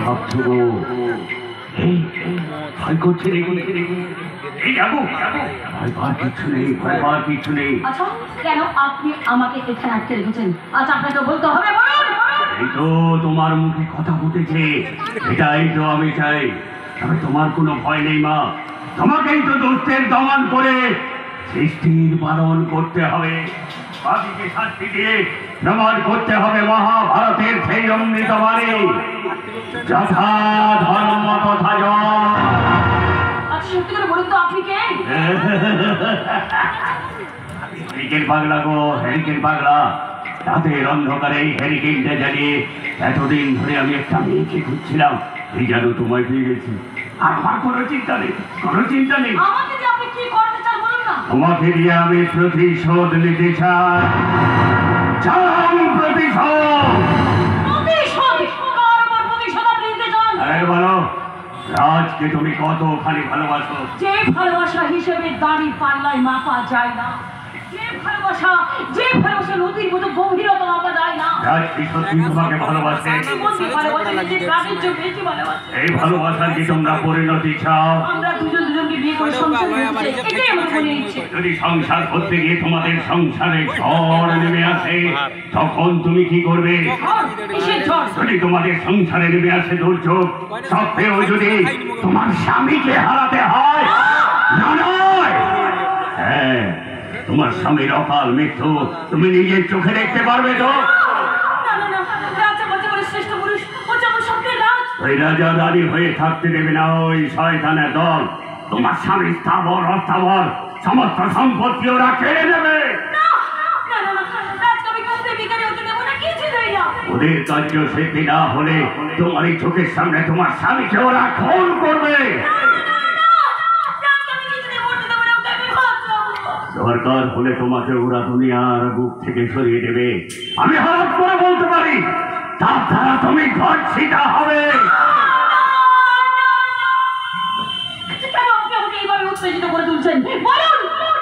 ভাবছো গো? ভয় করছে নাকি? এই যাবো, ভয় পাওয়ার কিছু নেই, ভয় পাওয়ার কিছু নেই। আচ্ছা কেন আপনি আমাকে এখানে আটকে রেখেছেন? আচ্ছা আপনাকে বলতে হবে, বলুন। এই তো তোমার মুখে কথা ফুটেছে, এটাই তো আমি চাই। তবে তোমার কোনো ভয় নেই মা, তোমাকেই তো দুষ্টের দমন করে সৃষ্টির পালন করতে হবে। বাকিকে শাস্তি দিয়ে প্রমাণ করতে হবে মহাভারতের সেই অমৃত বাণী, যথা ধর্ম তথা জয়। আচ্ছা সত্যি করে বলুন তো আপনি কে? হ্যারিকেন পাগলা গো, হ্যারিকেন পাগলা। রাতের অন্ধকারে এই হ্যারিকেনটা জ্বালিয়ে এতদিন ধরে আমি একটা মেয়েকে খুঁজছিলাম, এই যেন তোমায় পেয়ে গেছি। আর আমার কোনো চিন্তা নেই, কোনো চিন্তা নেই। আমাকে দিয়ে আপনি কি করতে চান বলুন না। তোমাকে দিয়ে আমি প্রতিশোধ নিতে চাই। চাই প্রতিশোধ। প্রতিশোধ? কার উপর প্রতিশোধ আপনি নিতে চান? আরে বলো, রাজকে তুমি কতখানি ভালোবাসো? যে ভালোবাসা হিসেবে দাড়ি পাল্লায় মাপা যায় না, যে ভালোবাসা নদীর মতো গভীরতা মাপা যায় না। রাজ কি সত্যি তোমাকে ভালোবাসে? এই ভালোবাসার কি তোমরা পরিণতি চাও? আমরা দুজন দুজনকে বিয়ে করে সংসার করতে চাই, এটাই আমার মনে ইচ্ছে। যদি সংসার করতে গিয়ে তোমাদের সংসারে ঝড় নেমে আসে, তখন তুমি কি করবে? কিসের ঝড়? যদি তোমাদের সংসারে নেমে আসে দুর্যোগ, সত্ত্বেও যদি তোমার স্বামীকে হারাতে হয়, না নয়, হ্যাঁ, তোমার স্বামীর অকাল মৃত্যু তুমি নিজের চোখে দেখতে পারবে তো? ওই রাজা রানী হয়ে থাকতে দেবে না ওই শয়তানের দল। তোমার স্বামী স্থাবর অস্থাবর সমস্ত সম্পত্তি ওরা কেড়ে নেবে। ওদের কার্য সিদ্ধি না হলে তোমার এই চোখের সামনে তোমার স্বামীকে ওরা খুন করবে। দরকার হলে তোমাকে ওরা দুনিয়ার বুক থেকে সরিয়ে দেবে। আমি হঠাৎ করে বলতে পারি, তার দ্বারা তুমি ধর্ষিতা হবে।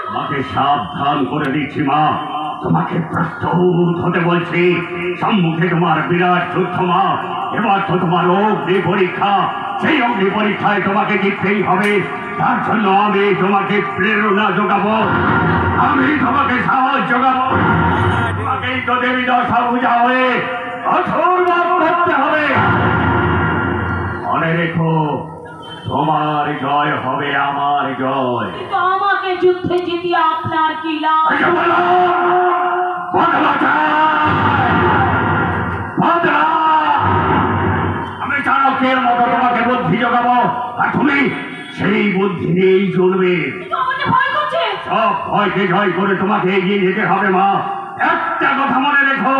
তোমাকে সাবধান করে দিচ্ছি মা, তোমাকে প্রস্তুত হতে বলছি। সম্মুখে তোমার বিরাট যুদ্ধ মা, এবার তো তোমার অগ্নি পরীক্ষা। সেই অগ্নি পরীক্ষায় তোমাকে জিততেই হবে। তার জন্য আমি তোমাকে প্রেরণা যোগাবো, আমি তোমাকে সাহস যোগাবো। তোমাকেই তো দেবী দশা পূজা হয়ে কঠোর ভাব করতে হবে। মনে রেখো, তোমার জয় হবে আমার জয়। আমাকে যুদ্ধে জিতিয়ে আপনার কি লাভ? আমি চাণক্যের মতো তোমাকে বুদ্ধি যোগাবো, আর তুমি সেই বুদ্ধি নিয়েই চলবে। সব ভয়কে জয় করে তোমাকে এগিয়ে যেতে হবে মা। একটা কথা মনে রেখো,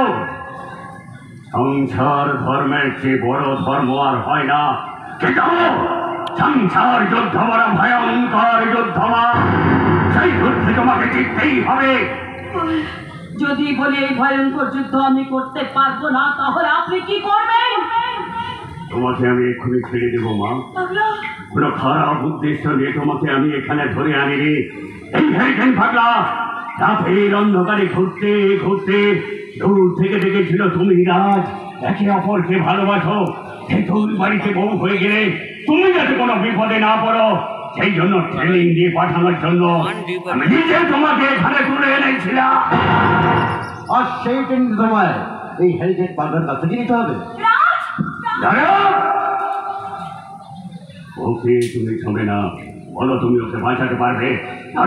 সংসার ধর্মের চেয়ে বড় ধর্ম আর হয় না, কিন্তু সংসার যুদ্ধ বড় ভয়ঙ্কর যুদ্ধ মা। সেই যুদ্ধে তোমাকে জিততেই হবে। যদি বলি এই ভয়ঙ্কর যুদ্ধ আমি করতে পারবো না, তাহলে আপনি কি করবেন? তোমাকে আমি এক্ষুনি ছেড়ে দেবো মা। কোনো খারাপ উদ্দেশ্য নিয়ে তোমাকে আমি এখানে ধরে আনিনি। এই হ্যারিকেন পাগলা রাতের অন্ধকারে ঘুরতে ঘুরতে দূর থেকে দেখেছিল তুমি রাজ একে অপরকে ভালোবাসো। সেই দুই বাড়িতে বউ হয়ে গেলে তুমি যাতে কোনো বিপদে না পড়ো, সেই জন্য ট্রেনিং দিয়ে পাঠানোর জন্য আমি নিজে তোমাকে এখানে তুলে এনেছিলাম। আর সেই ট্রেনিং সময় এই হ্যারিকেন পাগলার কাছ থেকে নিতে হবে। ওকে তুমি শোনে না, বলো তুমি ওকে বাঁচাতে পারবে?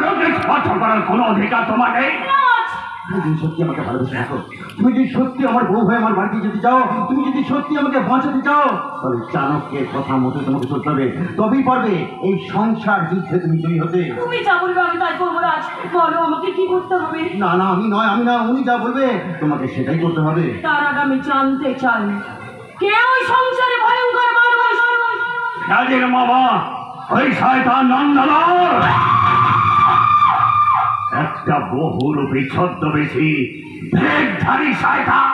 ওকে স্পর্শ করার কোনো অধিকার তোমার নেই। তুমি যদি সত্যি আমাকে ভালোবেসে থাকো, তুমি যদি সত্যি আমার বউ হয়ে আমার বাড়িতে যেতে চাও, তুমি যদি সত্যি আমাকে বাঁচাতে চাও, তাহলে চাণক্যের কথা মতো তোমাকে চলতে হবে। তবেই পারবে এই সংসার যুদ্ধে তুমি জয়ী হতে। তুমি যা বলবে আমি তাই করবো রাজ। বলো আমাকে কি করতে হবে? না না, আমি না, উনি যা বলবে তোমাকে সেটাই করতে হবে। তার আগে আমি জানতে চাই, কে ওই সংসারে ভয়ঙ্কর মানুষ? রাজের মামা ওই শয়তান নন্দলাল, একটা বহুরূপী ছদ্মবেশী ভেদধারী শয়তান।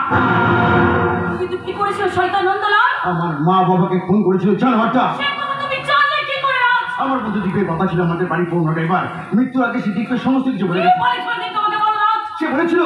কিন্তু কি করেছিল শয়তান নন্দলাল? আমার মা বাবাকে খুন করেছিল জানোয়ারটা। সে কথা তুমি জানলে কি করে রাজ? আমার বন্ধু দীপের বাবা ছিল আমাদের বাড়ির পৌঁছাটা। এবার মৃত্যুর আগে সে দীপের সমস্ত কিছু বলে গেছে। তোমাকে বলো রাজ। সে বলেছিল